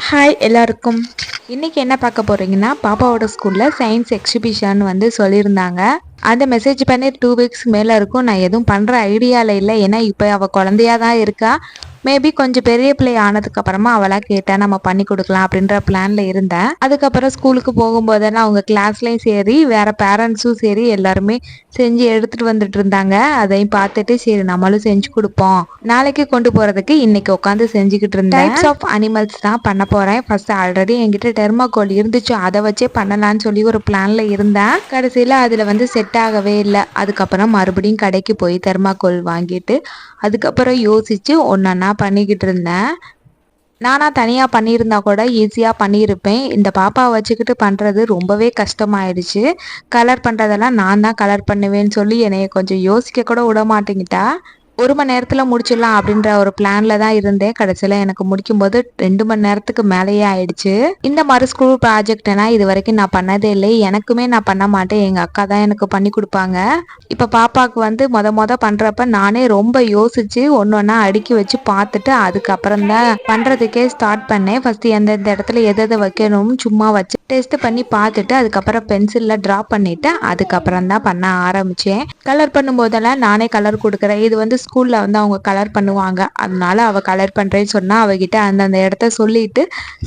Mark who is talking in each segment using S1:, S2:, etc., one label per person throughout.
S1: Hi எல்லாருக்கும். இன்றைக்கி என்ன பார்க்க போகிறீங்கன்னா, பாப்பாவோட ஸ்கூலில் சயின்ஸ் எக்ஸிபிஷன் வந்து சொல்லியிருந்தாங்க. அந்த மெசேஜ் பண்ணி 2 வீக்ஸ் மேலே இருக்கும். நான் எதுவும் பண்ணுற ஐடியாவில் இல்லை. ஏன்னா இப்போ அவள் குழந்தையாக தான் இருக்கா. மேபி கொஞ்சம் பெரிய பிள்ளை ஆனதுக்கு அப்புறமா அவளாக கேட்டால் நம்ம பண்ணி கொடுக்கலாம் அப்படின்ற பிளானில் இருந்தேன். அதுக்கப்புறம் ஸ்கூலுக்கு போகும்போதெல்லாம் அவங்க கிளாஸ்லேயும் சரி வேறு பேரண்ட்ஸும் சரி எல்லாருமே செஞ்சு எடுத்துகிட்டு வந்துட்டு இருந்தாங்க. அதையும் பார்த்துட்டு சரி நம்மளும் செஞ்சு கொடுப்போம், நாளைக்கு கொண்டு போகிறதுக்கு இன்னைக்கு உட்காந்து செஞ்சுக்கிட்டு இருந்தேன். டைப்ஸ் ஆஃப் அனிமல்ஸ் தான் பண்ண போகிறேன். ஃபர்ஸ்ட் ஆல்ரெடி என்கிட்ட டெர்மாகோல் இருந்துச்சு, அதை வச்சே பண்ணலான்னு சொல்லி ஒரு பிளானில் இருந்தேன். கடைசியில் அதில் வந்து செட் ஆகவே இல்லை. அதுக்கப்புறம் மறுபடியும் கடைக்கு போய் தெர்மாகோல் வாங்கிட்டு அதுக்கப்புறம் யோசித்து ஒன்றா பண்ணிக்கிட்டு இருந்தேன். நானாக தனியாக பண்ணியிருந்தா கூட ஈஸியாக பண்ணியிருப்பேன். இந்த பாப்பாவை வச்சுக்கிட்டு பண்ணுறது ரொம்பவே கஷ்டமாயிடுச்சு. கலர் பண்ணுறதெல்லாம் நான் தான் கலர் பண்ணுவேன்னு சொல்லி என்னைய கொஞ்சம் யோசிக்க கூட விட மாட்டேங்கிட்டா. 1 மணி நேரத்தில் முடிச்சிடலாம் அப்படின்ற ஒரு பிளானில் தான் இருந்தேன். கடைசியில் எனக்கு முடிக்கும்போது 2 மணி நேரத்துக்கு மேலேயே ஆயிடுச்சு. இந்த மாதிரி ஸ்கூல் ப்ராஜெக்ட்னா இது வரைக்கும் நான் பண்ணதே இல்லை. எனக்குமே நான் பண்ண மாட்டேன், எங்கள் அக்கா தான் எனக்கு பண்ணி கொடுப்பாங்க. இப்போ பாப்பாவுக்கு வந்து மொத பண்ணுறப்ப நானே ரொம்ப யோசித்து ஒன்றா அடுக்கி வச்சு பார்த்துட்டு அதுக்கப்புறம் தான் பண்ணுறதுக்கே ஸ்டார்ட் பண்ணேன். ஃபஸ்ட்டு எந்தெந்த இடத்துல எதை வைக்கணும்னு சும்மா வச்சு டெஸ்ட் பண்ணி பார்த்துட்டு அதுக்கப்புறம் பென்சிலில் ட்ரா பண்ணிவிட்டு அதுக்கப்புறம் தான் பண்ண ஆரம்பித்தேன். கலர் பண்ணும்போதெல்லாம் நானே கலர் கொடுக்குறேன். இது வந்து ஸ்கூலில் வந்து அவங்க கலர் பண்ணுவாங்க, அதனால அவள் கலர் பண்ணுறேன்னு சொன்னால் அவகிட்ட அந்தந்த இடத்த சொல்லிட்டு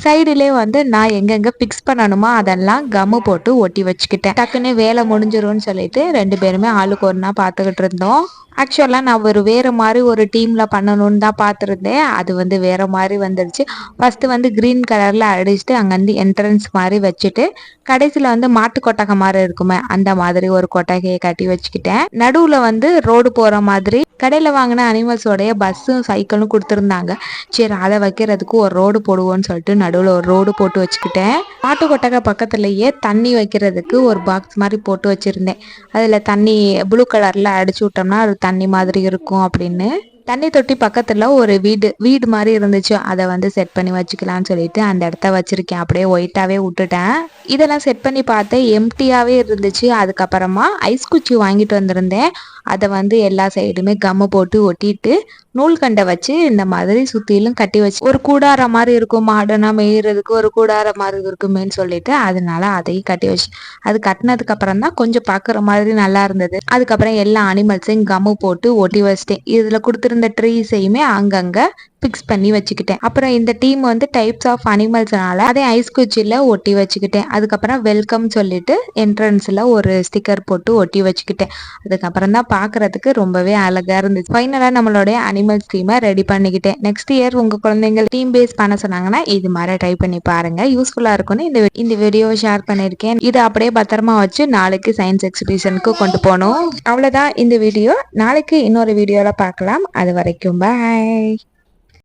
S1: சைடுலேயே வந்து நான் எங்கெங்கே ஃபிக்ஸ் பண்ணணுமோ அதெல்லாம் கம்மு போட்டு ஒட்டி வச்சுக்கிட்டேன். டக்குன்னு வேலை முடிஞ்சிரும்னு சொல்லிட்டு 2 பேருமே ஆளுக்கு ஒன்றா பார்த்துக்கிட்டு இருந்தோம். ஆக்சுவலாக நான் வேறு மாதிரி ஒரு டீமில் பண்ணணுன்னு தான் பார்த்துருந்தேன். அது வந்து வேறு மாதிரி வந்துடுச்சு. ஃபஸ்ட்டு வந்து க்ரீன் கலரில் அடிச்சுட்டு அங்கேருந்து என்ட்ரன்ஸ் மாதிரி வச்சுட்டு கடைசியில் வந்து மாட்டு கொட்டகை மாதிரி இருக்குமே அந்த மாதிரி ஒரு கொட்டகையை கட்டி வச்சுக்கிட்டேன். நடுவில் வந்து ரோடு போகிற மாதிரி கடையில் வாங்கின அனிமல்ஸோடைய பஸ்ஸும் சைக்கிளும் கொடுத்துருந்தாங்க. சரி அதை வைக்கிறதுக்கு ஒரு ரோடு போடுவோன்னு சொல்லிட்டு நடுவில் ஒரு ரோடு போட்டு வச்சுக்கிட்டேன். மாட்டு கொட்டகை பக்கத்துலேயே தண்ணி வைக்கிறதுக்கு ஒரு பாக்ஸ் மாதிரி போட்டு வச்சுருந்தேன். அதில் தண்ணி ப்ளூ கலரில் அடிச்சு விட்டோம்னா அது தண்ணி மாதிரி இருக்கும் அப்படின்னு. தண்ணி தொட்டி பக்கத்தில் ஒரு வீடு மாதிரி இருந்துச்சு, அதை வந்து செட் பண்ணி வச்சுக்கலான்னு சொல்லிட்டு அந்த இடத்த வச்சுருக்கேன். அப்படியே ஒயிட்டாகவே விட்டுட்டேன். இதெல்லாம் செட் பண்ணி பார்த்தேன், எம்டியாகவே இருந்துச்சு. அதுக்கப்புறமா ஐஸ் குச்சி வாங்கிட்டு வந்திருந்தேன். அதை வந்து எல்லா சைடுமே கம்மு போட்டு ஒட்டிட்டு நூல்கண்டை வச்சு இந்த மாதிரி சுற்றிலும் கட்டி வச்சு ஒரு கூடார மாதிரி இருக்கும், மாடனா மேய்கிறதுக்கு ஒரு கூடார மாதிரி இருக்குமேன்னு சொல்லிட்டு அதனால அதையும் கட்டி வச்சு அது கட்டினதுக்கு அப்புறம் தான் கொஞ்சம் பார்க்குற மாதிரி நல்லா இருந்தது. அதுக்கப்புறம் எல்லா அனிமல்ஸையும் கம்மு போட்டு ஒட்டி வச்சிட்டேன். இதில் கொடுத்துருந்த ட்ரீஸையுமே அங்கங்கே ஃபிக்ஸ் பண்ணி வச்சுக்கிட்டேன். அப்புறம் இந்த டீம் வந்து டைப்ஸ் ஆஃப் அனிமல்ஸ்னால அதே ஐஸ் குச்சியில் ஒட்டி வச்சுக்கிட்டேன். அதுக்கப்புறம் வெல்கம் சொல்லிட்டு என்ட்ரன்ஸில் ஒரு ஸ்டிக்கர் போட்டு ஒட்டி வச்சுக்கிட்டேன். அதுக்கப்புறம் தான் பார்க்குறதுக்கு ரொம்பவே அழகாக இருந்துச்சு. ஃபைனலாக நம்மளுடைய அனிமல்ஸ் டீமை ரெடி பண்ணிக்கிட்டேன். நெக்ஸ்ட் இயர் உங்கள் குழந்தைங்க டீம் பேஸ் பண்ண சொன்னாங்கன்னா இது மாதிரி ட்ரை பண்ணி பாருங்கள், யூஸ்ஃபுல்லாக இருக்கும்னு இந்த வீடியோவை ஷேர் பண்ணியிருக்கேன். இதை அப்படியே பத்திரமா வச்சு நாளைக்கு சயின்ஸ் எக்ஸிபிஷனுக்கு கொண்டு போகணும். அவ்வளோதான் இந்த வீடியோ. நாளைக்கு இன்னொரு வீடியோவில் பார்க்கலாம். அது வரைக்கும் பாய்.